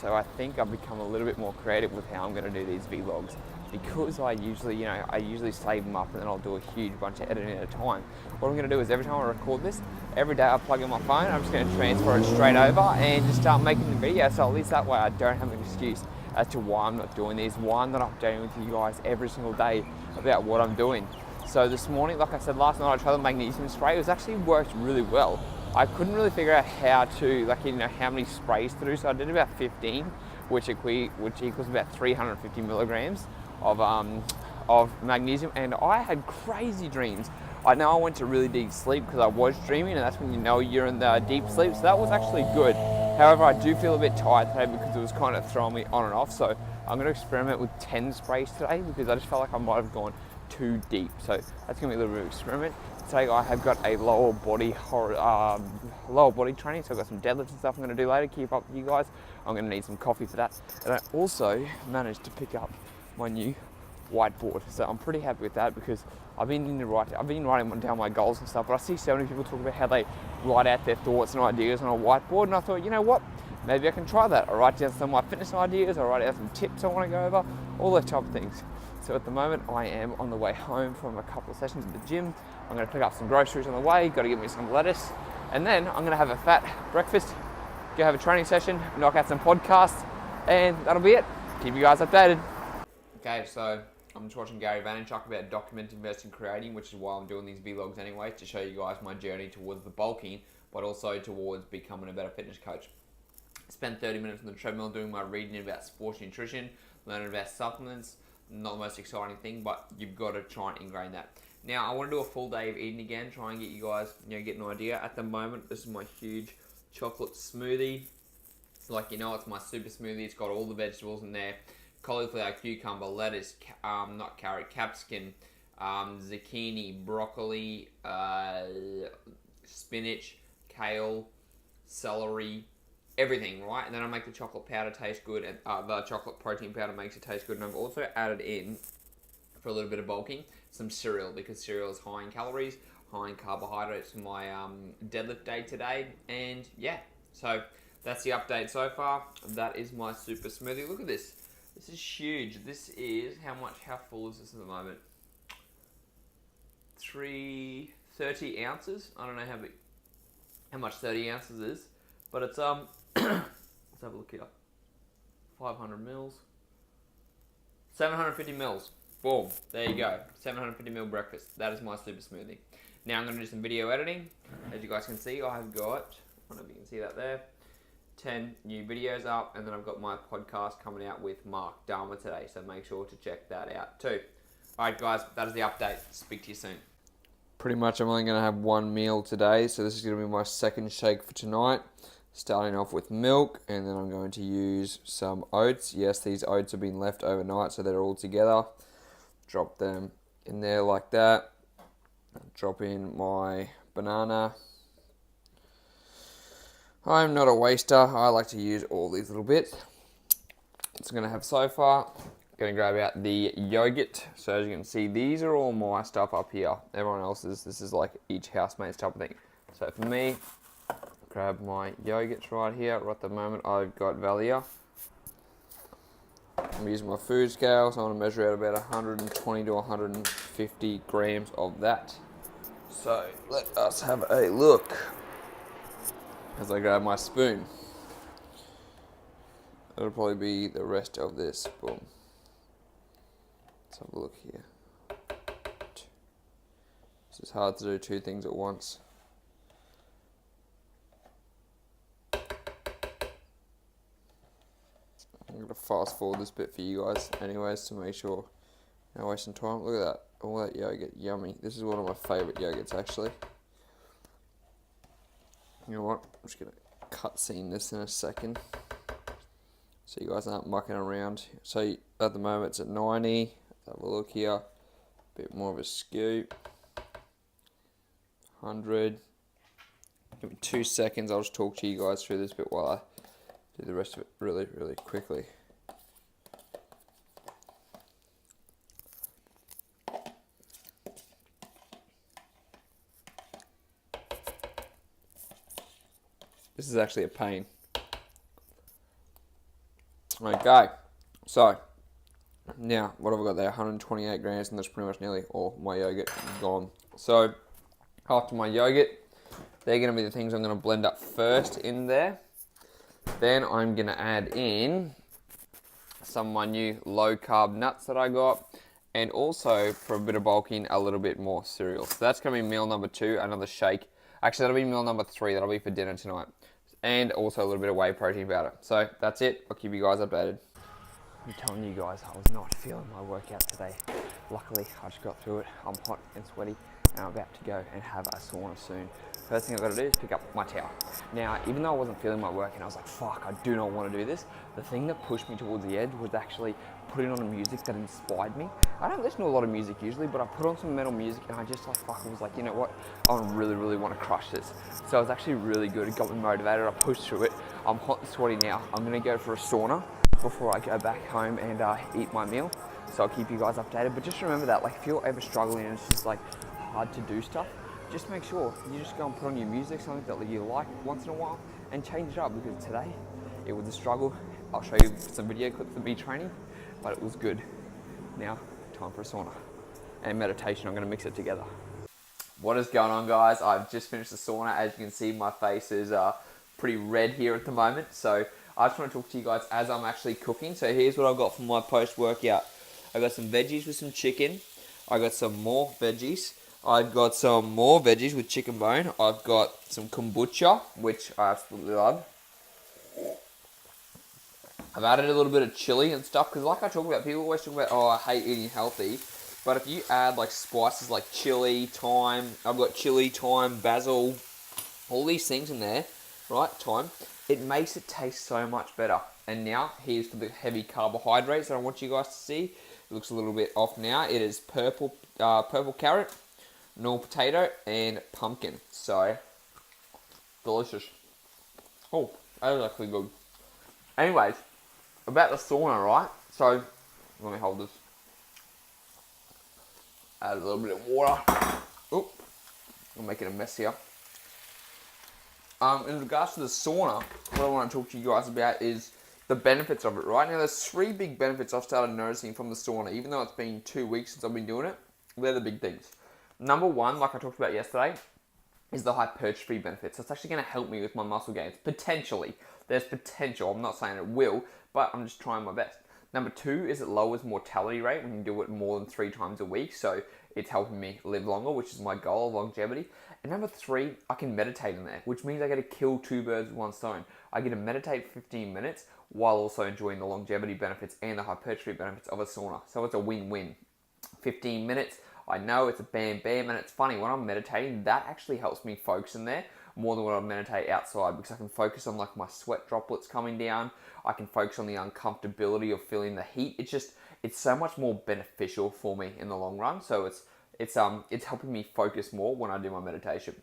so I think I've become a little bit more creative with how I'm going to do these vlogs, because I usually save them up and then I'll do a huge bunch of editing at a time. What I'm going to do is every time I record this, every day I plug in my phone, I'm just going to transfer it straight over and just start making the video, so at least that way I don't have an excuse as to why I'm not doing these, why I'm not updating with you guys every single day about what I'm doing. So this morning, like I said, last night I tried the magnesium spray. It was actually worked really well. I couldn't really figure out how to, how many sprays to do, so I did about 15, which equals about 350 milligrams of magnesium, and I had crazy dreams. I know I went to really deep sleep because I was dreaming, and that's when you know you're in the deep sleep, so that was actually good. However, I do feel a bit tired today because it was kind of throwing me on and off, so I'm going to experiment with 10 sprays today because I just felt like I might have gone too deep. So that's going to be a little bit of an experiment. Today I have got a lower body training, so I've got some deadlifts and stuff I'm going to do later, keep up with you guys. I'm going to need some coffee for that. And I also managed to pick up my new whiteboard, so I'm pretty happy with that because I've been writing down my goals and stuff, but I see so many people talk about how they write out their thoughts and ideas on a whiteboard, and I thought, you know what, maybe I can try that. I write down some of my fitness ideas, I write out some tips I want to go over, all those type of things. So at the moment I am on the way home from a couple of sessions at the gym. I'm going to pick up some groceries on the way, got to get me some lettuce, and then I'm going to have a fat breakfast, go have a training session, knock out some podcasts, and that'll be it. Keep you guys updated. Okay, so I'm just watching Gary Vaynerchuk about documenting versus creating, which is why I'm doing these vlogs anyway, to show you guys my journey towards the bulking, but also towards becoming a better fitness coach. I spent 30 minutes on the treadmill doing my reading about sports nutrition, learning about supplements. Not the most exciting thing, but you've got to try and ingrain that. Now, I want to do a full day of eating again, try and get you guys, get an idea. At the moment, this is my huge chocolate smoothie. It's my super smoothie. It's got all the vegetables in there. Cauliflower, cucumber, lettuce, not carrot, capsicum, zucchini, broccoli, spinach, kale, celery, everything, right? And then I make the chocolate powder taste good, and the chocolate protein powder makes it taste good. And I've also added in, for a little bit of bulking, some cereal, because cereal is high in calories, high in carbohydrates for my deadlift day today. And yeah, so that's the update so far. That is my super smoothie. Look at this. This is huge. This is, how full is this at the moment? 30 ounces. I don't know how much 30 ounces is, but it's, let's have a look here. 500 mils. 750 mils. Boom. There you go. 750 mil breakfast. That is my super smoothie. Now I'm going to do some video editing. As you guys can see, I have got, I don't know if you can see that there, 10 new videos up, and then I've got my podcast coming out with Mark Dharma today, so make sure to check that out too. Alright guys, that is the update. Speak to you soon. Pretty much I'm only going to have one meal today, so this is going to be my second shake for tonight. Starting off with milk, and then I'm going to use some oats. Yes, these oats have been left overnight, so they're all together. Drop them in there like that. Drop in my banana. I'm not a waster. I like to use all these little bits. It's going to have so far. Going to grab out the yogurt. So as you can see, these are all my stuff up here. Everyone else's, this is like each housemate's type of thing. So for me, grab my yogurts right here. Right at the moment, I've got Valia. I'm using my food scale, so I want to measure out about 120 to 150 grams of that. So let us have a look as I grab my spoon. That'll probably be the rest of this. Boom. Let's have a look here. It's just hard to do two things at once. I'm going to fast forward this bit for you guys anyways to make sure you're not wasting time. Look at that. All that yogurt. Yummy. This is one of my favourite yogurts actually. You know what? I'm just going to cut scene this in a second so you guys aren't mucking around. So at the moment it's at 90. Let's have a look here. A bit more of a scoop. 100. Give me 2 seconds. I'll just talk to you guys through this bit while I do the rest of it really, really quickly. This is actually a pain. Okay, so now what have I got there? 128 grams, and that's pretty much nearly all my yogurt gone. So after my yogurt, they're going to be the things I'm going to blend up first in there. Then I'm going to add in some of my new low carb nuts that I got, and also for a bit of bulking, a little bit more cereal. So that's going to be meal number 2, another shake. Actually, that'll be meal number 3, that'll be for dinner tonight. And also a little bit of whey protein powder. So that's it, I'll keep you guys updated. I'm telling you guys, I was not feeling my workout today. Luckily, I just got through it. I'm hot and sweaty, and I'm about to go and have a sauna soon. First thing I've got to do is pick up my towel. Now, even though I wasn't feeling my work and I was like, fuck, I do not want to do this, the thing that pushed me towards the edge was actually putting on a music that inspired me. I don't listen to a lot of music usually, but I put on some metal music and I just like, fuck, I was like, you know what? I really want to crush this. So it was actually really good. It got me motivated. I pushed through it. I'm hot and sweaty now. I'm going to go for a sauna before I go back home and eat my meal. So I'll keep you guys updated. But just remember that, like, if you're ever struggling and it's just like hard to do stuff, just make sure you just go and put on your music, something that you like once in a while, and change it up, because today it was a struggle. I'll show you some video clips of me training, but it was good. Now, time for a sauna and meditation. I'm going to mix it together. What is going on, guys? I've just finished the sauna. As you can see, my face is pretty red here at the moment. So I just want to talk to you guys as I'm actually cooking. So here's what I've got for my post-workout. I got some veggies with some chicken. I got some more veggies. I've got some more veggies with chicken bone. I've got some kombucha, which I absolutely love. I've added a little bit of chili and stuff, because like I talk about, people always talk about, oh, I hate eating healthy. But if you add like spices like chili, thyme, I've got chili, thyme, basil, all these things in there, right, thyme, it makes it taste so much better. And now, here's for the heavy carbohydrates that I want you guys to see. It looks a little bit off now. It is purple carrot, normal potato, and pumpkin. So, delicious. Oh, that is actually good. Anyways, about the sauna, right? So, let me hold this. Add a little bit of water. Oh, I'm making a mess here. In regards to the sauna, what I want to talk to you guys about is the benefits of it, right? Now, there's 3 big benefits I've started noticing from the sauna, even though it's been 2 weeks since I've been doing it. They're the big things. Number 1, like I talked about yesterday, is the hypertrophy benefits. So it's actually going to help me with my muscle gains. Potentially. There's potential. I'm not saying it will, but I'm just trying my best. Number 2 is it lowers mortality rate when you do it more than 3 times a week. So it's helping me live longer, which is my goal of longevity. And number 3, I can meditate in there, which means I get to kill 2 birds with 1 stone. I get to meditate for 15 minutes while also enjoying the longevity benefits and the hypertrophy benefits of a sauna. So it's a win-win. 15 minutes, I know it's a bam, and it's funny, when I'm meditating, that actually helps me focus in there more than when I meditate outside, because I can focus on like my sweat droplets coming down. I can focus on the uncomfortability of feeling the heat. It's so much more beneficial for me in the long run. So it's helping me focus more when I do my meditation.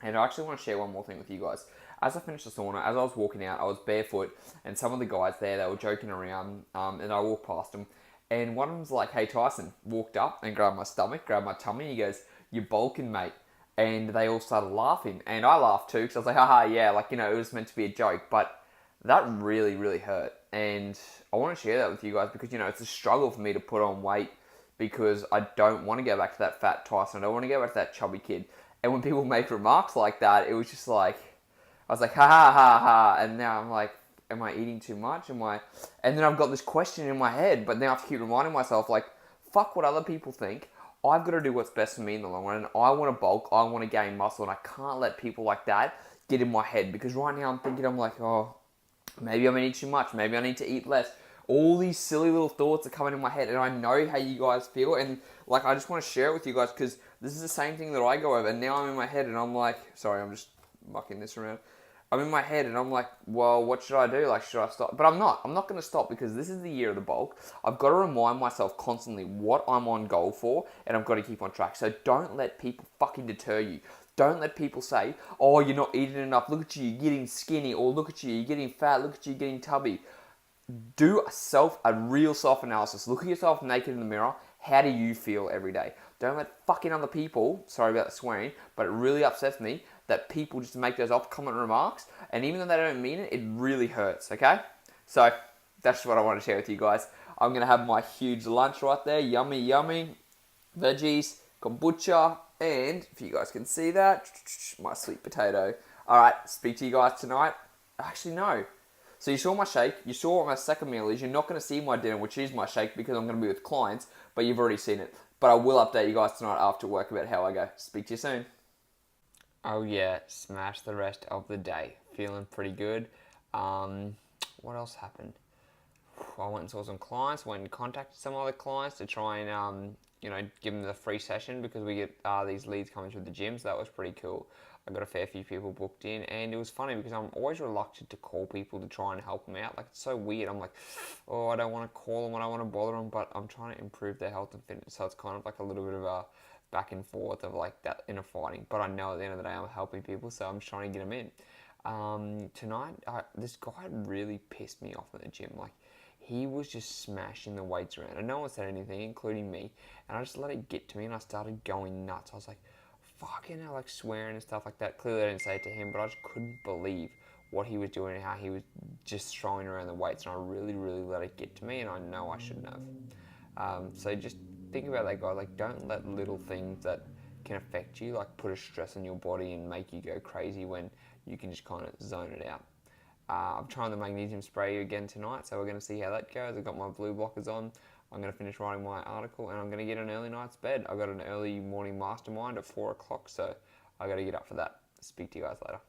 And I actually want to share one more thing with you guys. As I finished the sauna, as I was walking out, I was barefoot, and some of the guys there, they were joking around, and I walked past them, and one of them's like, hey Tyson, walked up and grabbed my stomach, grabbed my tummy, he goes, you're bulking, mate. And they all started laughing, and I laughed too, because I was like, haha, yeah, like, you know, it was meant to be a joke, but that really hurt. And I want to share that with you guys, because, you know, it's a struggle for me to put on weight, because I don't want to go back to that fat Tyson, I don't want to go back to that chubby kid. And when people make remarks like that, it was just like, I was like, ha, and now I'm like, am I eating too much? And then I've got this question in my head, but now I have to keep reminding myself, like, fuck what other people think. I've got to do what's best for me in the long run, and I want to bulk, I want to gain muscle, and I can't let people like that get in my head, because right now I'm like, oh, maybe I'm eating too much, maybe I need to eat less. All these silly little thoughts are coming in my head, and I know how you guys feel, and like, I just want to share it with you guys, because this is the same thing that I go over, and now I'm in my head, and I'm like, sorry, I'm just mucking this around. I'm in my head and I'm like, well, what should I do? Like, should I stop? But I'm not going to stop, because this is the year of the bulk. I've got to remind myself constantly what I'm on goal for, and I've got to keep on track. So don't let people fucking deter you. Don't let people say, oh, you're not eating enough. Look at you, you're getting skinny. Or look at you, you're getting fat. Look at you, you're getting tubby. Do a real self-analysis. Look at yourself naked in the mirror. How do you feel every day? Don't let fucking other people, sorry about the swearing, but it really upsets me that people just make those off-comment remarks, and even though they don't mean it, it really hurts, okay? So, that's what I want to share with you guys. I'm going to have my huge lunch right there. Yummy, yummy. Veggies, kombucha, and if you guys can see that, my sweet potato. Alright, speak to you guys tonight. Actually, no. So you saw my shake, you saw what my second meal is. You're not going to see my dinner, which is my shake, because I'm going to be with clients, but you've already seen it. But I will update you guys tonight after work about how I go. Speak to you soon. Oh yeah, smashed the rest of the day. Feeling pretty good. What else happened? I went and saw some clients, went and contacted some other clients to try and, give them the free session because we get these leads coming through the gym, so that was pretty cool. I got a fair few people booked in, and it was funny because I'm always reluctant to call people to try and help them out. Like, it's so weird. I'm like, oh, I don't want to call them, I don't want to bother them, but I'm trying to improve their health and fitness, so it's kind of like a little bit of a back and forth of like that inner fighting. But I know at the end of the day, I'm helping people, so I'm trying to get them in. Tonight, this guy really pissed me off at the gym. Like, he was just smashing the weights around, and no one said anything, including me. And I just let it get to me, and I started going nuts. I was like, fucking hell, like swearing and stuff like that. Clearly, I didn't say it to him, but I just couldn't believe what he was doing and how he was just throwing around the weights. And I really, really let it get to me, and I know I shouldn't have. So just think about that guy. Like, don't let little things that can affect you, like put a stress on your body and make you go crazy when you can just kind of zone it out. I'm trying the magnesium spray again tonight, so we're going to see how that goes. I've got my blue blockers on. I'm going to finish writing my article, and I'm going to get an early night's bed. I've got an early morning mastermind at 4 o'clock, so I've got to get up for that. Speak to you guys later.